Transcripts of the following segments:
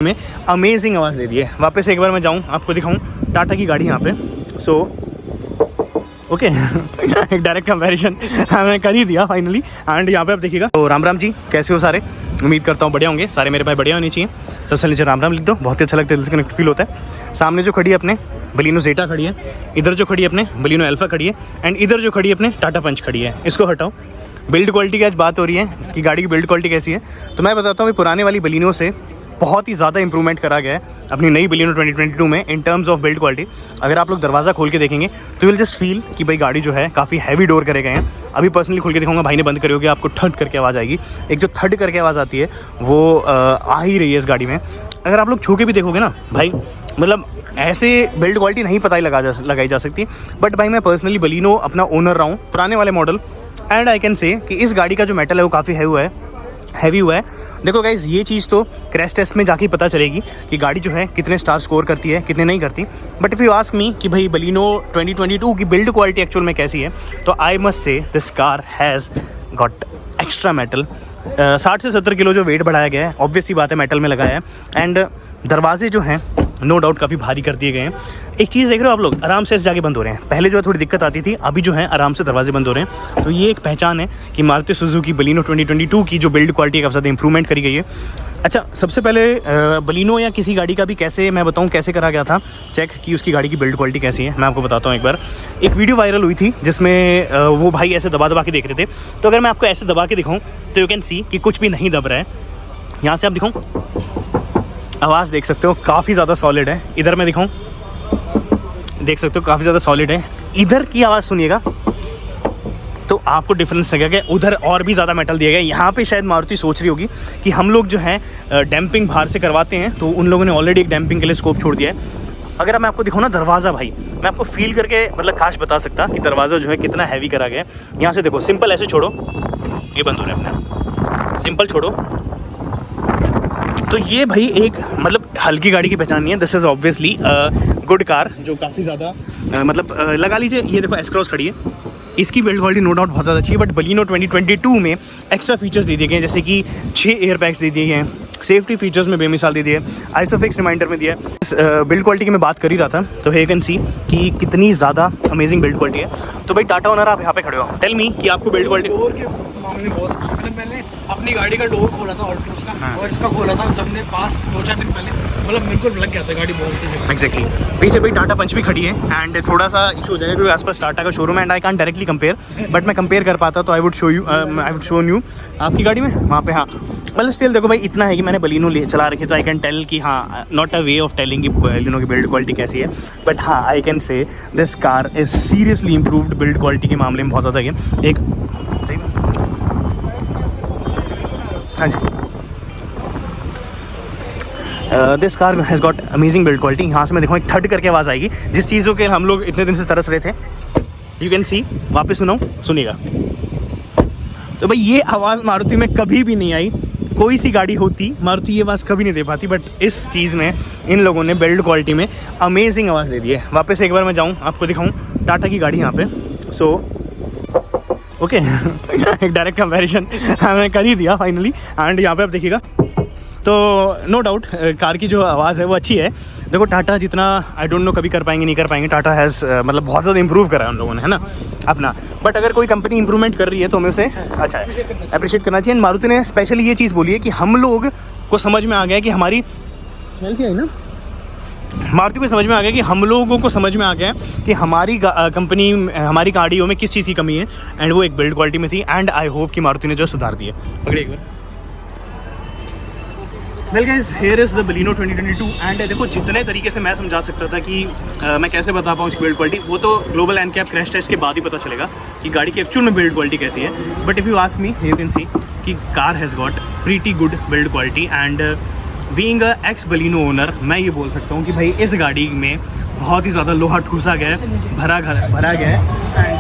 में अमेजिंग आवाज़ दे दी है। वापस एक बार मैं जाऊँ आपको दिखाऊँ टाटा की गाड़ी यहाँ पे। सो ओके एक डायरेक्ट कंपैरिजन मैंने कर ही दिया फाइनली। एंड यहाँ पे आप देखिएगा। तो राम राम जी, कैसे हो सारे? उम्मीद करता हूँ बढ़िया होंगे सारे। मेरे भाई बढ़िया होनी चाहिए। सबसे नीचे राम राम लिख दो, बहुत ही अच्छा लगता है, दिल से कनेक्ट फील होता है। सामने जो खड़ी है अपने बलिनो जेटा खड़ी है, इधर जो खड़ी है अपने बलिनो अल्फा खड़ी है, एंड इधर जो खड़ी है अपने टाटा पंच खड़ी है। इसको हटाओ। बिल्ड क्वालिटी की आज बात हो रही है कि गाड़ी की बिल्ड क्वालिटी कैसी है, तो मैं बताता हूँ पुराने वाली बलिनो से बहुत ही ज़्यादा इंप्रूवमेंट करा गया है अपनी नई बलिनो 2022 में in terms of build quality. अगर आप लोग दरवाज़ा खोल के देखेंगे तो विल जस्ट फील कि भाई गाड़ी जो है काफ़ी हैवी डोर करे गए हैं। अभी पर्सनली खोल के दिखाऊंगा, भाई ने बंद करी होगी, आपको थड करके आवाज़ आएगी। एक जो थड करके आवाज़ आती है वो आ ही रही है इस गाड़ी में। अगर आप लोग छू के भी देखोगे ना भाई, मतलब ऐसे बिल्ड क्वालिटी नहीं पता ही लगाई जा सकती। बट भाई मैं पर्सनली बलिनो अपना ओनर रहा हूँ पुराने वाले मॉडल, एंड आई कैन से कि इस गाड़ी का जो मेटल है वो काफ़ी हैवी हुआ है। देखो गाइज, ये चीज़ तो क्रैश टेस्ट में जाके पता चलेगी कि गाड़ी जो है कितने स्टार स्कोर करती है, कितने नहीं करती। बट इफ़ यू आस्क मी कि भाई बलिनो 2022 की बिल्ड क्वालिटी एक्चुअल में कैसी है, तो I must say this car has got extra metal. 60 से 70 किलो जो वेट बढ़ाया गया है, ऑब्वियसली बात है मेटल में लगाया है। एंड दरवाजे जो हैं नो डाउट काफ़ी भारी कर दिए गए हैं। एक चीज़ देख रहे हो आप लोग, आराम से इस जाके बंद हो रहे हैं। पहले जो है थोड़ी दिक्कत आती थी, अभी जो है आराम से दरवाजे बंद हो रहे हैं। तो ये एक पहचान है कि मारुति सुजुकी बलिनो 2022 की जो बिल्ड क्वालिटी काफ़ी ज़्यादा इंप्रूवमेंट करी गई है। अच्छा, सबसे पहले बलिनो या किसी गाड़ी का भी कैसे मैं बताऊँ कैसे करा गया था चेक कि उसकी गाड़ी की बिल्ड क्वालिटी कैसी है, मैं आपको बताता हूँ। एक बार एक वीडियो वायरल हुई थी जिसमें वो भाई ऐसे दबा के देख रहे थे। तो अगर मैं आपको ऐसे दबा के दिखाऊँ तो यू कैन सी कि कुछ भी नहीं दब रहा है। यहाँ से आप दिखाऊँ, आवाज़ देख सकते हो काफ़ी ज़्यादा सॉलिड है। इधर मैं दिखाऊं, देख सकते हो काफ़ी ज़्यादा सॉलिड है। इधर की आवाज़ सुनिएगा तो आपको डिफरेंस लगेगा कि उधर और भी ज़्यादा मेटल दिया गया है। यहाँ पे शायद मारुति सोच रही होगी कि हम लोग जो है डैम्पिंग बाहर से करवाते हैं, तो उन लोगों ने ऑलरेडी एक डैम्पिंग के लिए स्कोप छोड़ दिया है। अगर मैं आपको दिखाऊँ ना दरवाज़ा, भाई मैं आपको फील करके मतलब खास बता सकता कि दरवाज़ा जो है कितना हैवी करा गया है। यहाँ से देखो, सिंपल ऐसे छोड़ो, ये बंद हो रहा है अपने, सिंपल छोड़ो। तो ये भाई एक मतलब हल्की गाड़ी की पहचान नहीं है। This is obviously good car जो काफ़ी ज़्यादा मतलब लगा लीजिए। ये देखो एस क्रॉस खड़ी है, इसकी बिल्ड क्वालिटी नो डाउट बहुत ज़्यादा अच्छी है। बट बलिनो 2022 में एक्स्ट्रा फीचर्स दे दिए गए हैं, जैसे कि 6 एयर बैग्स दे दिए गए हैं, सेफ्टी फीचर्स में बेमिसाल दे दिए, आइसोफिक्स रिमाइंडर में दिया है। इस बिल्ड क्वालिटी की मैं बात कर ही रहा था, तो यू कैन सी कि कितनी ज़्यादा अमेजिंग बिल्ड क्वालिटी है। तो भाई टाटा ओनर आप यहाँ पे खड़े हो, टेल मी कि आपको बिल्ड क्वालिटी बहुत अच्छा। मैंने अपनी गाड़ी का डोर खोला था ऑल्टोस का, और इसका खोला था जब ने पास 2-4 दिन पहले, मतलब मेरे को लग गया था गाड़ी बहुत अच्छी। एक्जैक्टली। पीछे भाई टाटा पंच भी खड़ी है, एंड थोड़ा सा इशू हो जाएगा क्योंकि आसपास टाटा का शोरूम है and I can't directly compare. But मैं कंपेयर कर पाता तो आई वुड शो यू आपकी गाड़ी में वहाँ पे। हाँ मतलब स्टिल देखो भाई, इतना है कि मैंने बलिनो चला रखी है, तो आई कैन टेल कि हाँ, not a way of telling कि बलिनो की बिल्ड क्वालिटी कैसी है, बट हाँ I can say this car is seriously improved build quality के मामले में बहुत ज़्यादा है। एक हाँ जी, this car has got amazing build quality. यहाँ से मैं देखूँ एक थर्ड करके आवाज़ आएगी, जिस चीज़ों के हम लोग इतने दिन से तरस रहे थे। यू कैन सी, वापस सुनाऊँ, सुनिएगा। तो भाई ये आवाज़ मारुति में कभी भी नहीं आई। कोई सी गाड़ी होती मारुति ये आवाज़ कभी नहीं दे पाती, बट इस चीज़ में इन लोगों ने बिल्ड क्वालिटी में अमेजिंग आवाज़ दे दी है। वापस एक बार मैं जाऊँ आपको दिखाऊँ टाटा की गाड़ी यहाँ पे। सो ओके एक डायरेक्ट कंपैरिजन मैंने कर ही दिया फाइनली। एंड यहाँ पे आप देखिएगा तो नो डाउट कार की जो आवाज़ है वो अच्छी है। देखो टाटा जितना आई डोंट नो कभी कर पाएंगे नहीं कर पाएंगे, टाटा हैज़ मतलब बहुत ज़्यादा इंप्रूव करा है उन लोगों ने, है ना अपना। बट अगर कोई कंपनी इंप्रूवमेंट कर रही है तो हमें उसे अच्छा है अप्रिशिएट करना चाहिए। मारुति ने स्पेशली ये चीज़ बोली है कि हम लोग को समझ में आ गया कि हमारी स्मेल से आई ना, मारुति को समझ में आ गया कि हम लोगों को समझ में आ गया कि हमारी कंपनी हमारी गाड़ियों में किस चीज़ की कमी है, एंड वो एक बिल्ड क्वालिटी में थी। एंड आई होप कि मारुति ने जो सुधार दिए। पकड़िए एक बार। Well guys, here is the Baleno 2022। And देखो जितने तरीके से मैं समझा सकता था कि मैं कैसे बता पाऊँ इसकी बिल्ड क्वालिटी, वो तो ग्लोबल एनकैप क्रैश टेस्ट के बाद ही पता चलेगा कि गाड़ी की एक्चुअल में बिल्ड क्वालिटी कैसी है। But if you ask me, you can see कि car has got pretty good build quality. And being a ex Baleno owner, मैं ये बोल सकता हूँ कि भाई इस गाड़ी में बहुत ही ज़्यादा लोहा ठूसा गया है, भरा गया है। एंड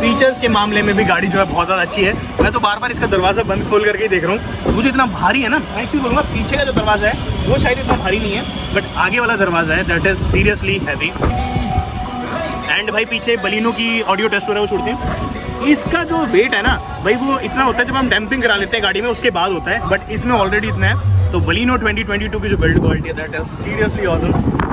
फीचर्स के मामले में भी गाड़ी जो है बहुत ज़्यादा अच्छी है। मैं तो बार बार इसका दरवाज़ा बंद खोल करके ही देख रहा हूँ। वो जो इतना भारी है ना, मैं एक्चुअली बोलूँगा पीछे का जो दरवाज़ा है वो शायद इतना भारी नहीं है, बट आगे वाला दरवाज़ा है that is seriously heavy. And भाई पीछे बलिनो की ऑडियो टेस्ट हो रहा है, वो छोड़ते हैं। इसका जो वेट है ना भाई, वो इतना होता है जब हम डैम्पिंग करा लेते हैं गाड़ी में, उसके बाद होता है। बट इसमें ऑलरेडी इतना है तो बलिनो 2022 की जो बिल्ड क्वालिटी है दैट इज सीरियसली ऑसम,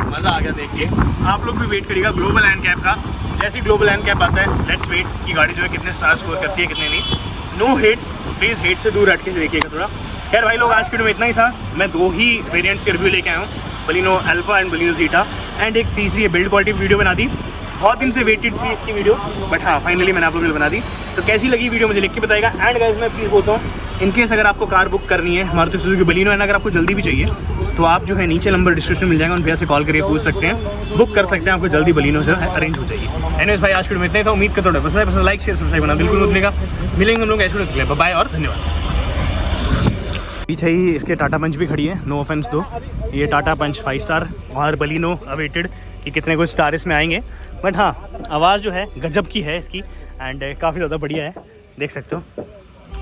मज़ा आ गया देख के। आप लोग भी वेट करिएगा ग्लोबल एनकैप का, जैसे ग्लोबल एनकैप आता है लेट्स वेट कि गाड़ी जो है कितने स्टार स्कोर करती है कितने नहीं। नो हेट, प्लीज़ हेट से दूर हट के देखिएगा थोड़ा। खैर भाई लोग, आज की वीडियो में इतना ही था। मैं 2 ही वेरिएंट्स के रिव्यू लेके आया हूँ, Baleno alpha and Baleno zeta, and एक तीसरी बिल्ड क्वालिटी वीडियो बना दी। बहुत दिन से वेटेड थी इसकी वीडियो, बट हाँ फाइनली मैंने आप लोगों को बना दी। तो कैसी लगी वीडियो मुझे लिख के बताएगा। एंड गाइस मैं चीज़ बोलता हूँ, इनकेस अगर आपको कार बुक करनी है मारुति सुजुकी बलिनो एंड अगर आपको जल्दी भी चाहिए तो आप जो है नीचे नंबर डिस्क्रिप्शन मिल जाएगा, उन भैया से कॉल करके पूछ सकते हैं, बुक कर सकते हैं, आपको जल्दी बलिनो जो है अरेंज हो जाएगी। एनीवेज भाई आज की वीडियो में इतना ही था। उम्मीद करता हूँ पसंद लाइक शेयर सब्सक्राइब करना बिल्कुल मत भूलिएगा। मिलेंगे हम लोग ऐसे वीडियो, बाय और धन्यवाद। पीछे ही इसके टाटा पंच भी खड़ी है, नो ऑफेंस दो, ये टाटा पंच 5 स्टार और बलिनो अवेटेड कि कितने कुछ स्टार इसमें आएंगे। बट हाँ आवाज़ जो है गजब की है इसकी एंड काफ़ी ज़्यादा बढ़िया है, देख सकते हो।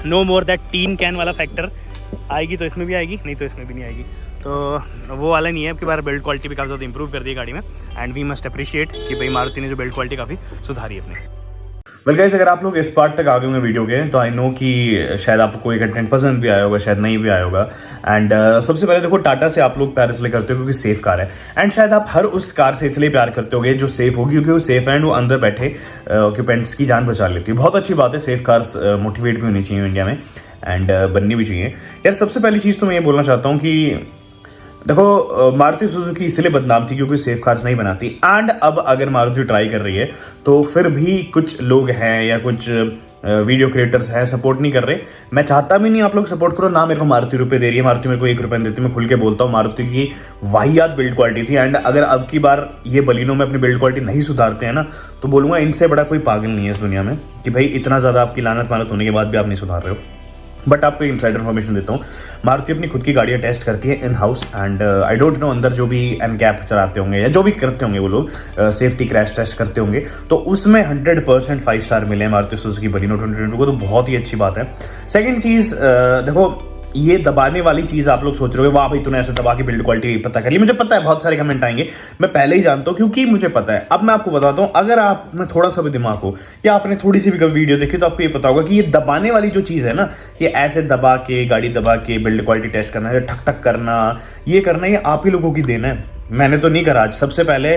No more that tin can वाला फैक्टर, आएगी तो इसमें भी आएगी, नहीं तो इसमें भी नहीं आएगी, तो वो वाला नहीं है। अब की बार बिल्ड क्वालिटी भी काफ़ी ज़्यादा इंप्रूव कर दी है गाड़ी में एंड वी मस्ट अप्रिशिएट कि भाई मारुति ने जो बिल्ड क्वालिटी काफ़ी सुधारी है अपने। वेल गाइस, अगर आप लोग इस पार्ट तक आ गए होंगे वीडियो के तो आई नो कि शायद आपको कोई कंटेंट पसंद भी आया होगा, शायद नहीं भी आया होगा। एंड सबसे पहले देखो, टाटा से आप लोग प्यार इसलिए करते हो क्योंकि सेफ कार है, एंड शायद आप हर उस कार से इसलिए प्यार करते होगे जो सेफ होगी, क्योंकि वो सेफ है एंड वो अंदर बैठे ऑक्यूपेंट्स की जान बचा लेती है। बहुत अच्छी बात है, सेफ कार्स मोटिवेट भी होनी चाहिए इंडिया में एंड बननी भी चाहिए। यार सबसे पहली चीज़ तो मैं ये बोलना चाहता हूँ कि देखो मारुति सुजुकी इसलिए बदनाम थी क्योंकि सेफ कार्स नहीं बनाती, एंड अब अगर मारुति ट्राई कर रही है तो फिर भी कुछ लोग हैं या कुछ वीडियो क्रिएटर्स हैं सपोर्ट नहीं कर रहे। मैं चाहता भी नहीं आप लोग सपोर्ट करो ना। मेरे को मारुति रुपये दे रही है, मारुति मेरे को 1 रुपये देती है, मैं खुल के बोलता हूँ मारुति की वाहियात बिल्ड क्वालिटी थी। एंड अगर अब की बार ये बलिनो में अपनी बिल्ड क्वालिटी नहीं सुधारते हैं ना तो बोलूँगा इनसे बड़ा कोई पागल नहीं है इस दुनिया में कि भाई इतना ज़्यादा आपकी लानत मानत होने के बाद भी आप नहीं सुधार रहे हो। बट आपको इनसाइडर इन्फॉर्मेशन देता हूँ, मारुति अपनी खुद की गाड़ियाँ टेस्ट करती है in house and I don't know अंदर जो भी एनकैप चलाते होंगे या जो भी करते होंगे वो लोग सेफ्टी क्रैश टेस्ट करते होंगे, तो उसमें 100% 5 स्टार मिले हैं मारुति सुजुकी बलिनो 2022 को, तो बहुत ही अच्छी बात है। सेकेंड चीज़ देखो, ये दबाने वाली चीज़ आप लोग सोच रहे हो वाह भाई तूने ऐसे दबा के बिल्ड क्वालिटी पता कर ली। मुझे पता है बहुत सारे कमेंट आएंगे, मैं पहले ही जानता हूँ क्योंकि मुझे पता है। अब मैं आपको बताता हूँ, अगर आप में थोड़ा सा भी दिमाग हो या आपने थोड़ी सी भी कभी वीडियो देखी तो आपको ये पता होगा कि ये दबाने वाली जो चीज़ है ना, ये ऐसे दबा के गाड़ी दबा के बिल्ड क्वालिटी टेस्ट करना है, ठक ठक करना, ये आप ही लोगों की देन है। मैंने तो नहीं करा आज। सबसे पहले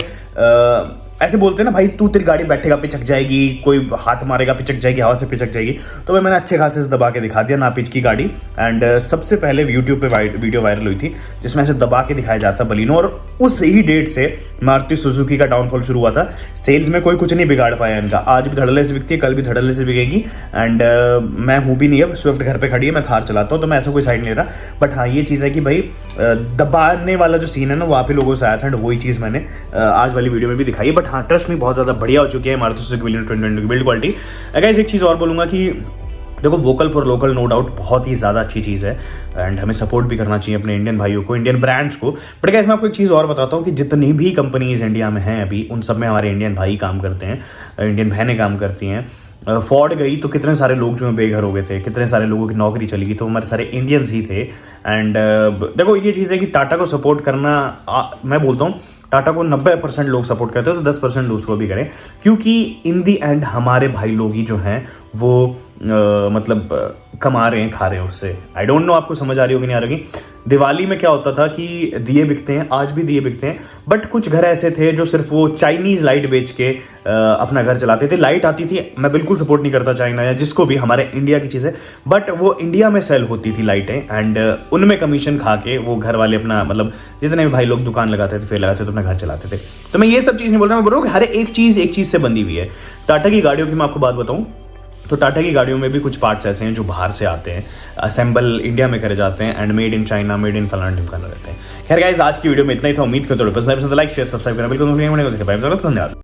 ऐसे बोलते हैं ना भाई तू तेरी गाड़ी बैठेगा पिचक जाएगी, कोई हाथ मारेगा पिचक जाएगी, हवा से पिचक जाएगी, तो भाई मैंने अच्छे खासे से दबा के दिखा दिया ना पिच की गाड़ी। एंड सबसे पहले यूट्यूब पे वीडियो वायरल हुई थी जिसमें ऐसे दबा के दिखाया जाता बलिनो, और उस ही डेट से मारुति सुजुकी का डाउनफॉल शुरू हुआ था। सेल्स में कोई कुछ नहीं बिगाड़ पाया इनका, आज भी धड़ल्ले से बिकती है, कल भी धड़ल्ले से बिकेगी। एंड मैं हूँ भी नहीं, अब स्विफ्ट घर पे खड़ी है, मैं थार चलाता हूँ तो मैं ऐसा कोई साइड नहीं रहा। बट हाँ ये चीज़ है कि भाई दबाने वाला जो सीन है ना वो आप ही लोगों से आया था, एंड वही चीज़ मैंने आज वाली वीडियो में भी दिखाई। बट हाँ ट्रस्ट में बहुत ज़्यादा बढ़िया हो चुकी है मारुति सुजुकी बलिनो 2022 की बिल्ड क्वालिटी। गाइस एक चीज़ और बोलूँगा कि देखो vocal for local no doubt बहुत ही ज़्यादा अच्छी चीज़ है एंड हमें सपोर्ट भी करना चाहिए अपने इंडियन भाइयों को, इंडियन ब्रांड्स को। बट गाइस मैं आपको एक चीज़ और बताता हूँ कि जितनी भी कंपनीज इंडिया में हैं अभी उन सब में हमारे इंडियन भाई काम करते हैं, इंडियन बहनें काम करती हैं। फॉर्ड गई तो कितने सारे लोग जो बेघर हो गए थे, कितने सारे लोगों की नौकरी चली गई, तो हमारे सारे इंडियंस ही थे। एंड देखो ये चीज़ है कि टाटा को सपोर्ट करना, मैं बोलता हूँ टाटा को 90% लोग सपोर्ट करते हैं तो 10% लोग उसको भी करें, क्योंकि इन दी एंड हमारे भाई लोग ही जो हैं वो मतलब कमा रहे हैं, खा रहे हैं उससे। आई डोंट नो आपको समझ आ रही होगी नहीं आ रही। दिवाली में क्या होता था कि दिए बिकते हैं, आज भी दिए बिकते हैं, बट कुछ घर ऐसे थे जो सिर्फ वो चाइनीज़ लाइट बेच के अपना घर चलाते थे। लाइट आती थी, मैं बिल्कुल सपोर्ट नहीं करता चाइना या जिसको भी, हमारे इंडिया की चीज़ है, बट वो इंडिया में सेल होती थी लाइटें एंड उनमें कमीशन खा के वो घर वाले अपना मतलब जितने भी भाई लोग दुकान लगाते थे, फेल लगाते थे, अपना घर चलाते थे। तो मैं ये सब चीज़ नहीं बोल रहा, मैं बोल रहा हूँ हर एक चीज़ से बंधी हुई है। टाटा की गाड़ियों की मैं आपको बात बताऊँ तो टाटा की गाड़ियों में भी कुछ पार्ट्स ऐसे हैं जो बाहर से आते हैं, असेंबल इंडिया में करे जाते हैं and made in China, made in फलाना ढिमकाना रहते हैं। खैर गाइस आज की वीडियो में इतना ही था। उम्मीद करते हो पसंद लाइक शेयर सब्सक्राइब करना बिल्कुल धन्यवाद।